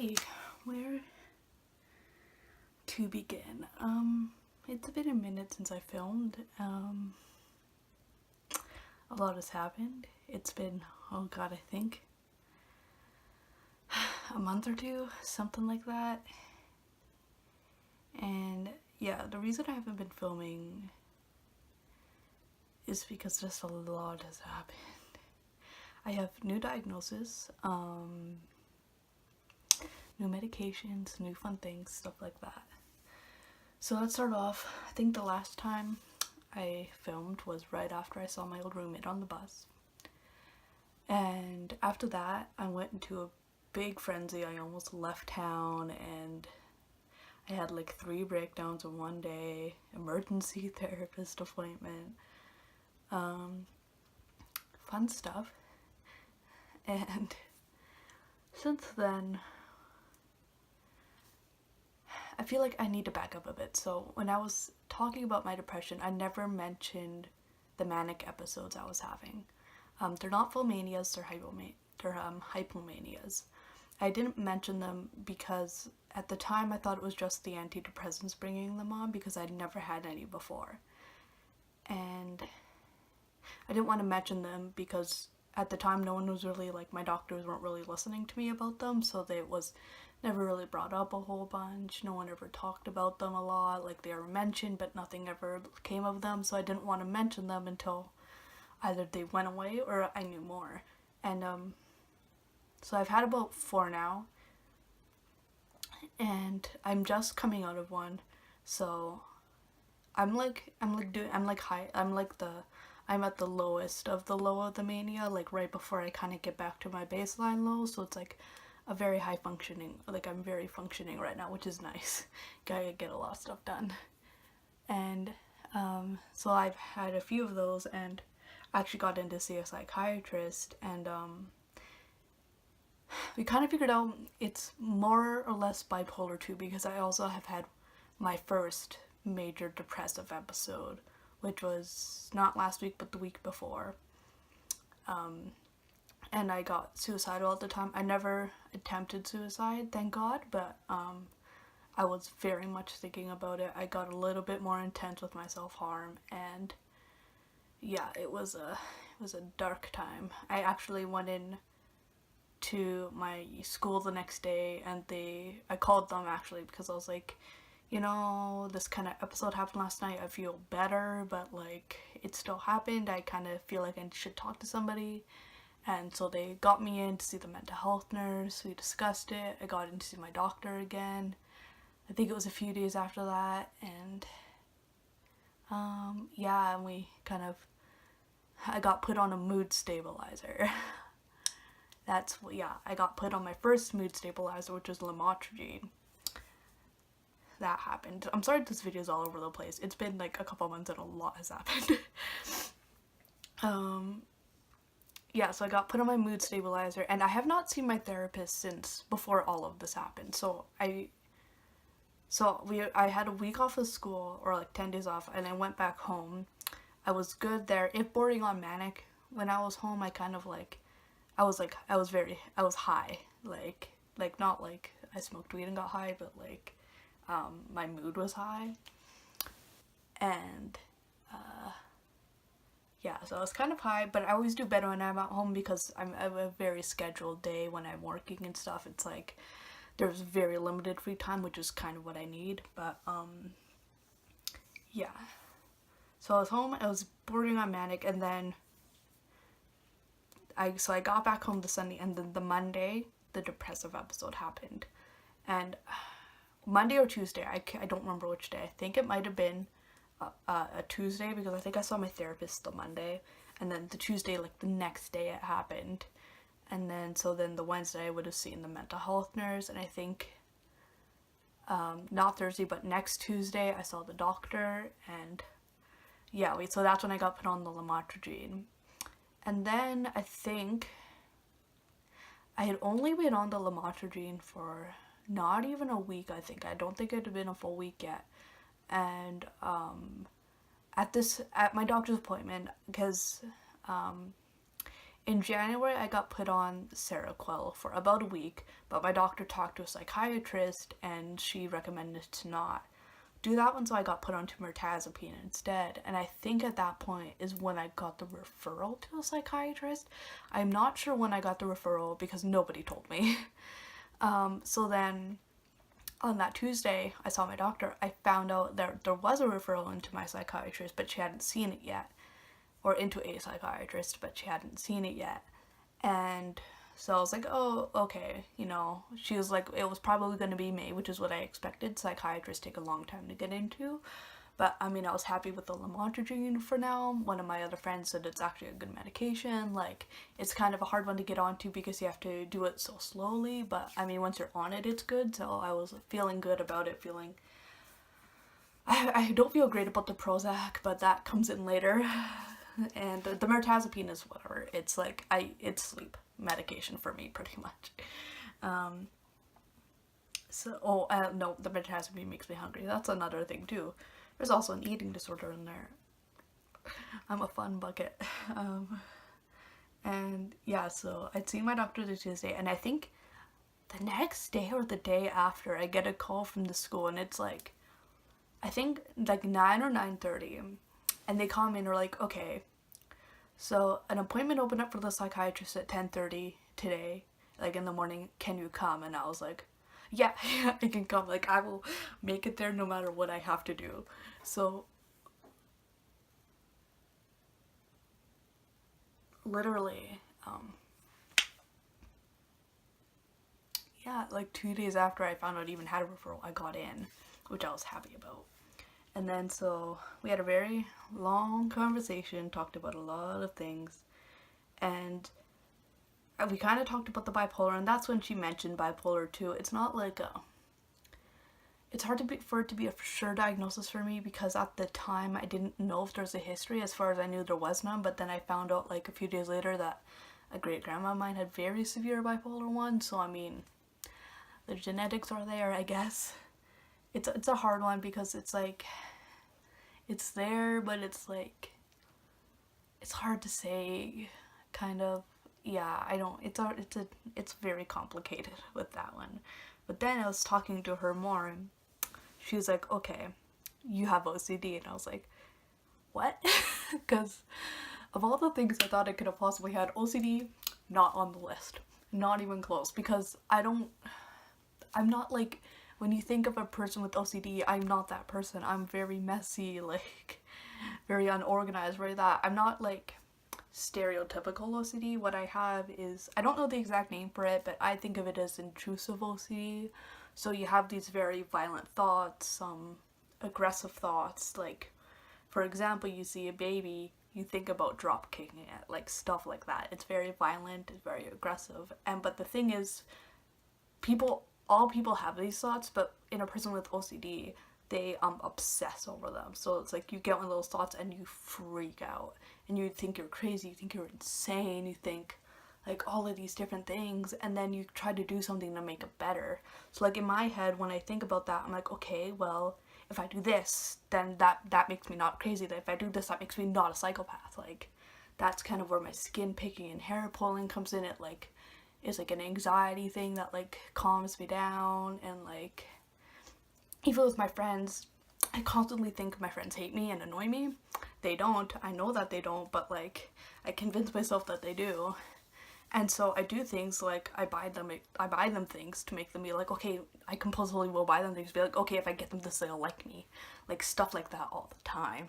Okay, where to begin? It's been a minute since I filmed. A lot has happened. It's been, oh god, I think a month or two, something like that. And yeah, the reason I haven't been filming is because just a lot has happened. I have new diagnosis, new medications, new fun things, stuff like that. So let's start off. I think the last time I filmed was right after I saw my old roommate on the bus. And after that, I went into a big frenzy. I almost left town and I had like 3 breakdowns in one day, emergency therapist appointment, fun stuff. And since then, I feel like I need to back up a bit. So when I was talking about my depression, I never mentioned the manic episodes I was having. They're not full manias, they're hypomanias. I didn't mention them because at the time I thought it was just the antidepressants bringing them on because I'd never had any before. And I didn't want to mention them because at the time no one was really, like, my doctors weren't really listening to me about them, so they was never really brought up a whole bunch. No one ever talked about them a lot. Like, they were mentioned but nothing ever came of them, so I didn't want to mention them until either they went away or I knew more. And so I've had about 4 now, and I'm just coming out of one. So I'm at the lowest of the low of the mania, like right before I kind of get back to my baseline low. So it's like a very high functioning, like I'm very functioning right now, which is nice. Gotta get a lot of stuff done. And so I've had a few of those, and I actually got in to see a psychiatrist, and we kind of figured out it's more or less bipolar 2 because I also have had my first major depressive episode, which was not last week but the week before. And I got suicidal at the time. I never attempted suicide, thank God, but I was very much thinking about it. I got a little bit more intense with my self-harm, and yeah, it was a dark time. I actually went in to my school the next day, and I called them actually because I was like, you know, this kind of episode happened last night. I feel better, but like it still happened. I kind of feel like I should talk to somebody. And so they got me in to see the mental health nurse. We discussed it. I got in to see my doctor again. I think it was a few days after that. And yeah, and I got put on a mood stabilizer. I got put on my first mood stabilizer, which was lamotrigine. That happened. I'm sorry this video is all over the place. It's been like a couple months and a lot has happened. Yeah, so I got put on my mood stabilizer, and I have not seen my therapist since before all of this happened. So I had a week off of school, or like 10 days off, and I went back home. I was good there. If bordering on manic, when I was home, I was high. Like not like I smoked weed and got high, but like my mood was high. And yeah, so I was kind of high, but I always do better when I'm at home because I have a very scheduled day when I'm working and stuff. It's like there's very limited free time, which is kind of what I need. But yeah, so I was home. I was bordering on manic, and then I got back home the Sunday, and then the Monday the depressive episode happened. And Monday or Tuesday, I don't remember which day. I think it might have been a Tuesday because I think I saw my therapist the Monday, and then the Tuesday, like the next day, it happened. And then the Wednesday I would have seen the mental health nurse, and I think not Thursday but next Tuesday I saw the doctor. And yeah, so that's when I got put on the lamotrigine. And then I think I had only been on the lamotrigine for not even a week. I don't think it had been a full week yet. And at my doctor's appointment, because In January, I got put on Seroquel for about a week, but my doctor talked to a psychiatrist and she recommended to not do that one, so I got put onto mirtazapine instead. And I think at that point is when I got the referral to a psychiatrist. I'm not sure when I got the referral because nobody told me. So then on that Tuesday, I saw my doctor. I found out there was a referral into my psychiatrist, but she hadn't seen it yet. Or into a psychiatrist, but she hadn't seen it yet. And so I was like, oh, okay, you know. She was like, it was probably going to be May, which is what I expected. Psychiatrists take a long time to get into. But, I mean, I was happy with the lamotrigine for now. One of my other friends said it's actually a good medication. Like, it's kind of a hard one to get onto because you have to do it so slowly. But, I mean, once you're on it, it's good. So I was feeling good about it, feeling... I don't feel great about the Prozac, but that comes in later. And the mirtazapine is whatever. It's like, it's sleep medication for me, pretty much. No, the mirtazapine makes me hungry. That's another thing, too. There's also an eating disorder in there. I'm a fun bucket. And, yeah, so I'd seen my doctor the Tuesday, and I think the next day or the day after, I get a call from the school, and it's like, I think, like 9 or 9:30, and they call me and they're like, okay, so an appointment opened up for the psychiatrist at 10:30 today, like in the morning, can you come? And I was like, yeah, I can come, like I will make it there no matter what I have to do. So literally, yeah, like 2 days after I found out I even had a referral, I got in, which I was happy about. And then so we had a very long conversation, talked about a lot of things, and we kind of talked about the bipolar, and that's when she mentioned bipolar too. It's not like it's hard for it to be a for sure diagnosis for me because at the time I didn't know if there's a history. As far as I knew, there was none, but then I found out like a few days later that a great grandma of mine had very severe bipolar 1, so I mean, the genetics are there, I guess. It's a hard one because it's like, it's there, but it's like, it's hard to say, kind of. Yeah, I don't, it's very complicated with that one. But then I was talking to her more, and she was like, okay, you have OCD, and I was like, what? Because of all the things I thought I could have possibly had, OCD, not on the list. Not even close, because I'm not like, when you think of a person with OCD, I'm not that person. I'm very messy, like, very unorganized, very that. I'm not, like, stereotypical OCD. What I have is, I don't know the exact name for it, but I think of it as intrusive OCD. So you have these very violent thoughts, aggressive thoughts, like, for example, you see a baby, you think about drop kicking it, like, stuff like that. It's very violent, it's very aggressive, but the thing is, all people have these thoughts, but in a person with OCD, they obsess over them. So it's like you get one of those thoughts and you freak out, and you think you're crazy, you think you're insane, you think like all of these different things, and then you try to do something to make it better. So like in my head, when I think about that, I'm like, okay, well, if I do this, then that makes me not crazy. That if I do this, that makes me not a psychopath. Like, that's kind of where my skin picking and hair pulling comes in. It like is like an anxiety thing that like calms me down. And like, even with my friends, I constantly think my friends hate me and annoy me. They don't. I know that they don't, but like, I convince myself that they do. And so I do things like I buy them things to make them be like, okay, I compulsively will buy them things to be like, okay, if I get them this, they'll like me. Like, stuff like that all the time.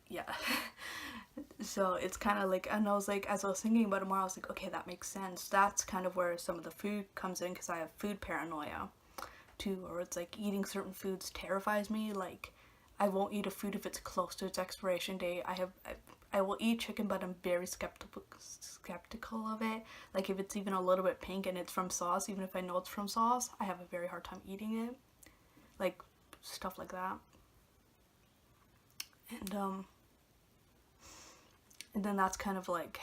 Yeah. So it's kind of like, and I was like, as I was thinking about it more, I was like, okay, that makes sense. That's kind of where some of the food comes in, because I have food paranoia too, or it's like eating certain foods terrifies me. Like, I won't eat a food if it's close to its expiration date. I will eat chicken, but I'm very skeptical of it. Like, if it's even a little bit pink and it's from sauce, even if I know it's from sauce, I have a very hard time eating it. Like, stuff like that. And then that's kind of like,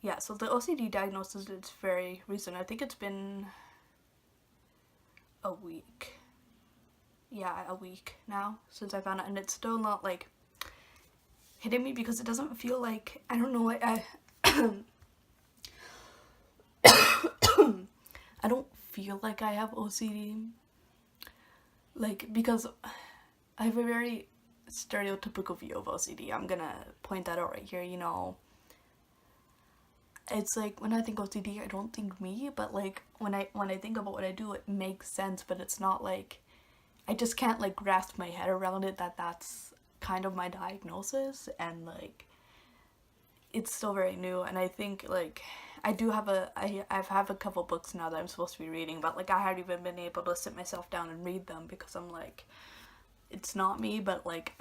yeah, so the OCD diagnosis is very recent. I think it's been a week. Yeah, a week now since I found out, and it's still not like, hitting me because it doesn't feel like, I don't know, I don't feel like I have OCD. Like, because I have a very stereotypical view of OCD. I'm gonna point that out right here, you know. It's like, when I think OCD, I don't think me, but like, when I think about what I do, it makes sense, but it's not like, I just can't like grasp my head around it that that's kind of my diagnosis, and like, it's still very new. And I think like, I do have I have a couple books now that I'm supposed to be reading, but like, I haven't even been able to sit myself down and read them because I'm like, it's not me, but like,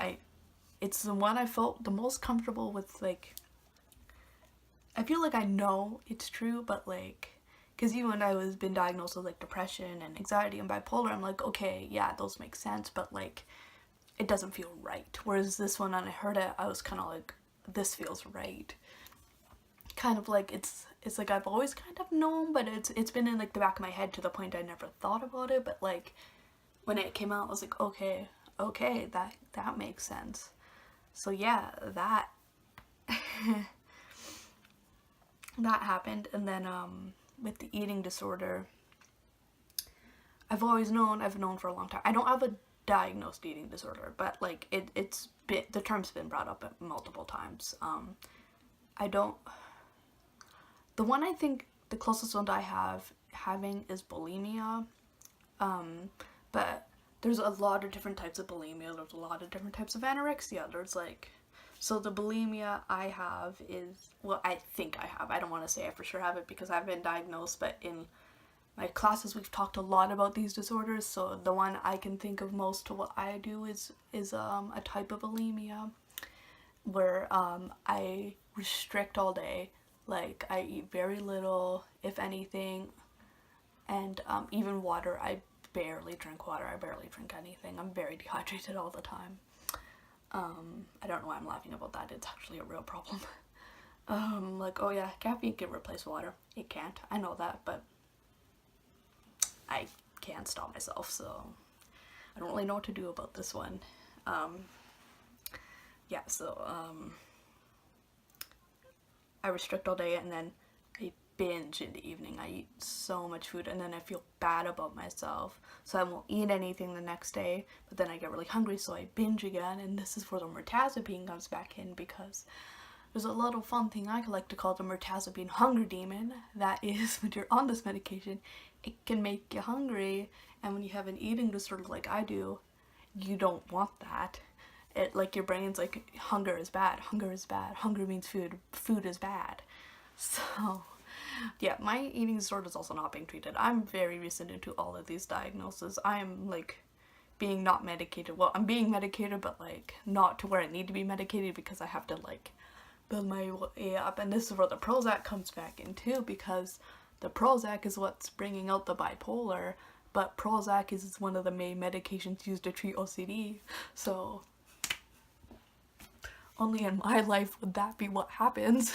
it's the one I felt the most comfortable with. Like, I feel like I know it's true, but like, because even when I was been diagnosed with like depression and anxiety and bipolar, I'm like, okay, yeah, those make sense, but like, it doesn't feel right. Whereas this one, when I heard it, I was kind of like, this feels right. Kind of like, it's like I've always kind of known, but it's been in like the back of my head to the point I never thought about it. But like, when it came out, I was like, okay, that makes sense. So yeah, that that happened. And then with the eating disorder, I've known for a long time. I don't have a diagnosed eating disorder, but like, it's been, the term's been brought up multiple times. I don't, the one I think the closest one I have having is bulimia. But there's a lot of different types of bulimia. There's a lot of different types of anorexia. There's like, so the bulimia I have is, well, I think I have. I don't want to say I for sure have it because I've been diagnosed, but in my classes we've talked a lot about these disorders. So the one I can think of most to what I do is a type of bulimia where I restrict all day. Like, I eat very little, if anything, and even water. I barely drink water. I barely drink anything. I'm very dehydrated all the time. I don't know why I'm laughing about that. It's actually a real problem. Like, oh yeah, caffeine can replace water. It can't. I know that, but I can't stop myself, so I don't really know what to do about this one. Yeah, so I restrict all day, and then I binge in the evening. I eat so much food, and then I feel bad about myself, so I won't eat anything the next day, but then I get really hungry, so I binge again. And this is where the mirtazapine comes back in, because there's a little fun thing I like to call the mirtazapine hunger demon. That is, when you're on this medication, it can make you hungry, and when you have an eating disorder like I do, you don't want that. It, like, your brain's like, hunger is bad, hunger means food is bad. So yeah, my eating disorder is also not being treated. I'm very recent into all of these diagnoses. I'm like being not medicated. Well, I'm being medicated, but like not to where I need to be medicated, because I have to like build my way up. And this is where the Prozac comes back in too, because the Prozac is what's bringing out the bipolar, but Prozac is one of the main medications used to treat OCD. So only in my life would that be what happens.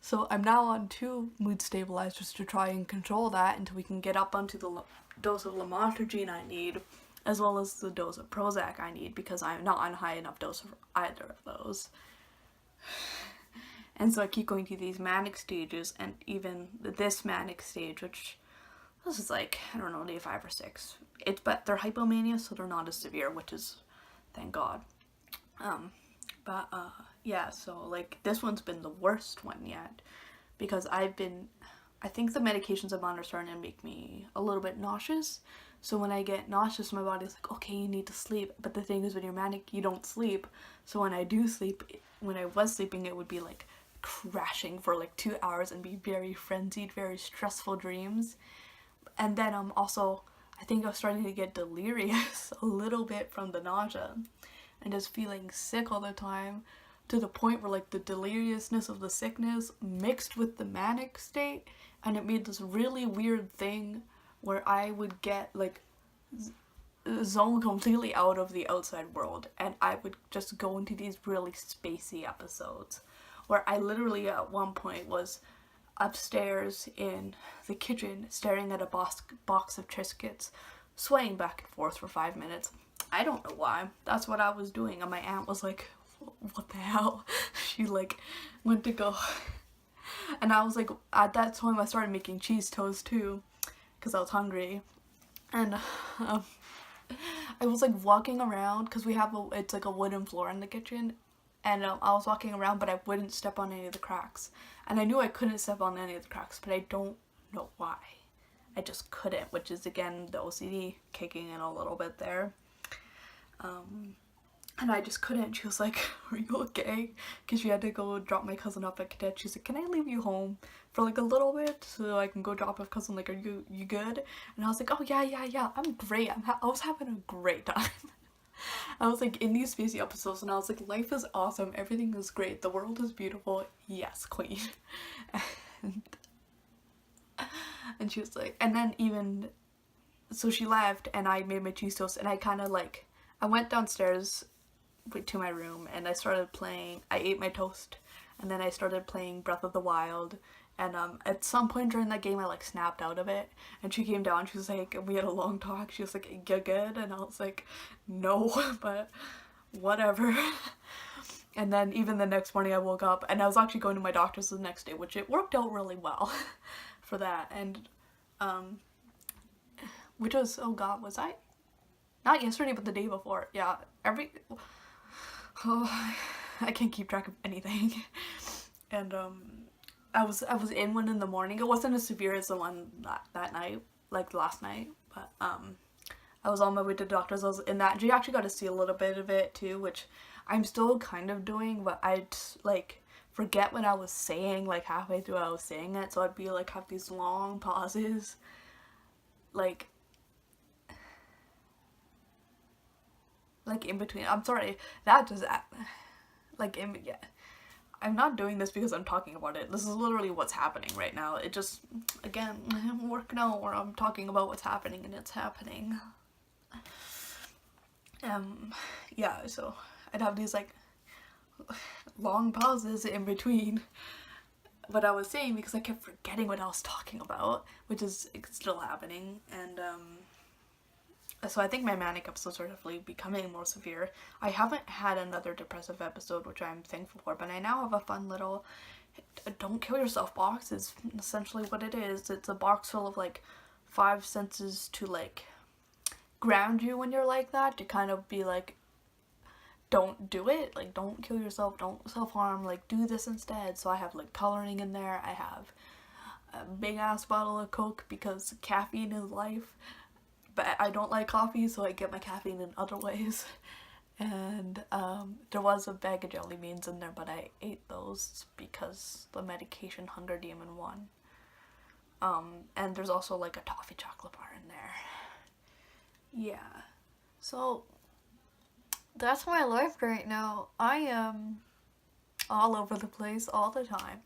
So I'm now on 2 mood stabilizers to try and control that until we can get up onto the dose of lamotrigine I need, as well as the dose of Prozac I need, because I'm not on high enough dose of either of those. And so I keep going through these manic stages, and even this manic stage, which this is like, I don't know, day 5 or 6. But they're hypomania, so they're not as severe, which is, thank God. Yeah, so like, this one's been the worst one yet, because I think the medications I'm on are starting to make me a little bit nauseous. So when I get nauseous, my body's like, okay, you need to sleep. But the thing is, when you're manic, you don't sleep. So when I do sleep, when I was sleeping, it would be like crashing for like 2 hours and be very frenzied, very stressful dreams. And then also, I think I was starting to get delirious a little bit from the nausea, and just feeling sick all the time, to the point where like the deliriousness of the sickness mixed with the manic state, and it made this really weird thing where I would get like zoned completely out of the outside world, and I would just go into these really spacey episodes where I literally at one point was upstairs in the kitchen staring at a box of Triscuits, swaying back and forth for 5 minutes. I don't know why. That's what I was doing, and my aunt was like, what the hell? She like went to go, and I was like, at that time I started making cheese toast too, because I was hungry, and um, I was like walking around because it's like a wooden floor in the kitchen, and I was walking around, but I wouldn't step on any of the cracks, and I knew I couldn't step on any of the cracks, but I don't know why. I just couldn't, which is again the OCD kicking in a little bit there. And I just couldn't. She was like, "Are you okay?" Because she had to go drop my cousin off at cadet. She's like, "Can I leave you home for like a little bit so I can go drop off cousin? Like, are you good?" And I was like, "Oh yeah, I'm great. I was having a great time." I was like in these spacey episodes, and I was like, "Life is awesome. Everything is great. The world is beautiful. Yes, queen." And, and she was like, and then even so, she left, and I made my cheese toast, and I kind of like I went downstairs to my room, and I started playing. I ate my toast, and then I started playing Breath of the Wild, and at some point during that game I like snapped out of it, and she came down, she was like, and we had a long talk, she was like, "You good?" And I was like, "No," but whatever. And then even the next morning I woke up, and I was actually going to my doctor's the next day, which it worked out really well for that. And which was, oh god, was I not yesterday but the day before? Yeah, oh, I can't keep track of anything. And I was in one in the morning. It wasn't as severe as the one that night, like last night, but I was on my way to the doctor's. I was in that, and you actually got to see a little bit of it too, which I'm still kind of doing, but I'd like forget when I was saying, like halfway through I was saying it, so I'd be like have these long pauses, like in between. I'm sorry, that just like yeah. I'm not doing this because I'm talking about it. This is literally what's happening right now. It just, again, I'm working out where I'm talking about what's happening, and it's happening. Yeah, so I'd have these like long pauses in between what I was saying because I kept forgetting what I was talking about, which is still happening. And so I think my manic episodes are definitely becoming more severe. I haven't had another depressive episode, which I'm thankful for, but I now have a fun little don't kill yourself box is essentially what it is. It's a box full of like 5 senses to like ground you when you're like that, to kind of be like, don't do it, like don't kill yourself, don't self-harm, like do this instead. So I have like coloring in there, I have a big ass bottle of Coke because caffeine is life, but I don't like coffee, so I get my caffeine in other ways. And there was a bag of jelly beans in there, but I ate those because the medication Hunger Demon won. And there's also like a toffee chocolate bar in there. Yeah, so that's my life right now. I am all over the place all the time.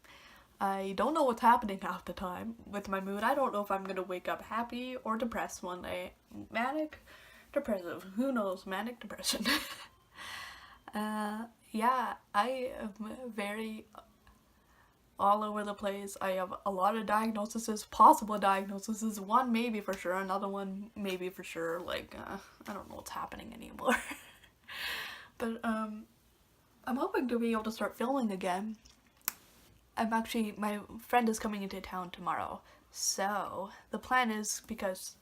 I don't know what's happening half the time with my mood. I don't know if I'm gonna wake up happy or depressed one day. Manic, depressive, who knows? Manic depression. Yeah, I am very all over the place. I have a lot of diagnoses, possible diagnoses. One maybe for sure, another one maybe for sure. Like, I don't know what's happening anymore. But I'm hoping to be able to start filming again. My friend is coming into town tomorrow, so the plan is, because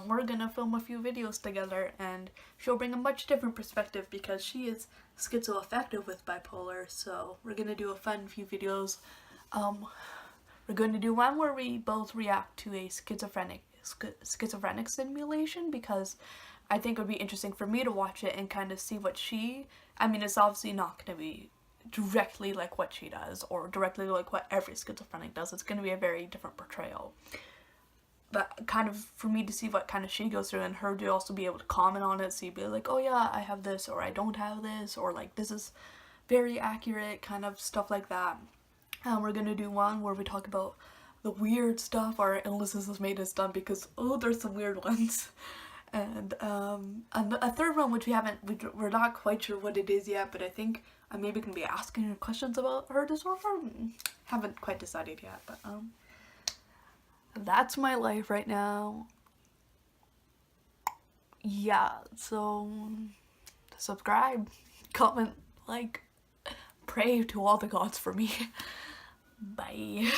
we're gonna film a few videos together, and she'll bring a much different perspective because she is schizoaffective with bipolar. So we're gonna do a fun few videos. We're going to do one where we both react to a schizophrenic simulation, because I think it would be interesting for me to watch it and kind of see what it's obviously not going to be directly like what she does, or directly like what every schizophrenic does. It's going to be a very different portrayal. But kind of for me to see what kind of she goes through, and her to also be able to comment on it, so you'd be like, oh yeah, I have this, or I don't have this, or like this is very accurate, kind of stuff like that. We're going to do one where we talk about the weird stuff our illnesses has made us done, because there's some weird ones. And a third one, which we're not quite sure what it is yet, but I think I maybe can be asking her questions about her disorder. Haven't quite decided yet, but that's my life right now. Yeah, so subscribe, comment, Like, pray to all the gods for me. Bye.